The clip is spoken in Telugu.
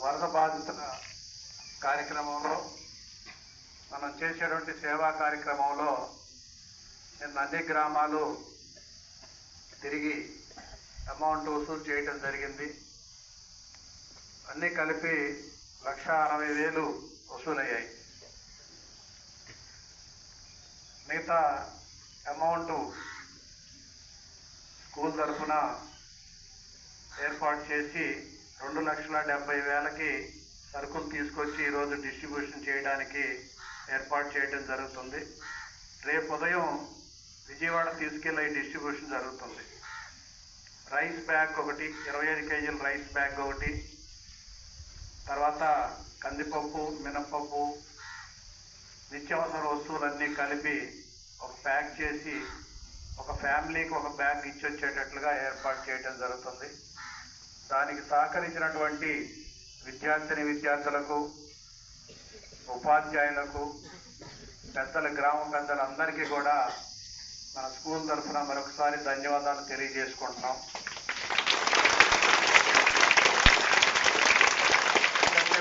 వరద బాధితుల కార్యక్రమంలో మనం చేసేటువంటి సేవా కార్యక్రమంలో నిన్న అన్ని గ్రామాలు తిరిగి అమౌంట్ వసూలు చేయడం జరిగింది. అన్నీ కలిపి 1,60,000 వసూలయ్యాయి. మిగతా అమౌంట్ స్కూల్ తరఫున ఏర్పాటు చేసి 2,70,000కి సరుకులు తీసుకొచ్చి ఈరోజు డిస్ట్రిబ్యూషన్ చేయడానికి ఏర్పాటు చేయడం జరుగుతుంది. రేపు ఉదయం విజయవాడ తీసుకెళ్ళి డిస్ట్రిబ్యూషన్ జరుగుతుంది. రైస్ బ్యాగ్ ఒకటి, 25 కేజీల రైస్ బ్యాగ్ ఒకటి, తర్వాత కందిపప్పు, మినపప్పు, నిత్యావసర వస్తువులన్నీ కలిపి ఒక ప్యాక్ చేసి ఒక ఫ్యామిలీకి ఒక బ్యాగ్ ఇచ్చొచ్చేటట్లుగా ఏర్పాటు చేయడం జరుగుతుంది. దానికి సహకరించినటువంటి విద్యార్థులకు, ఉపాధ్యాయులకు, గ్రామ పెద్దలందరికీ కూడా మన స్కూల్ తరఫున మరొకసారి ధన్యవాదాలు తెలియజేసుకుంటున్నాం.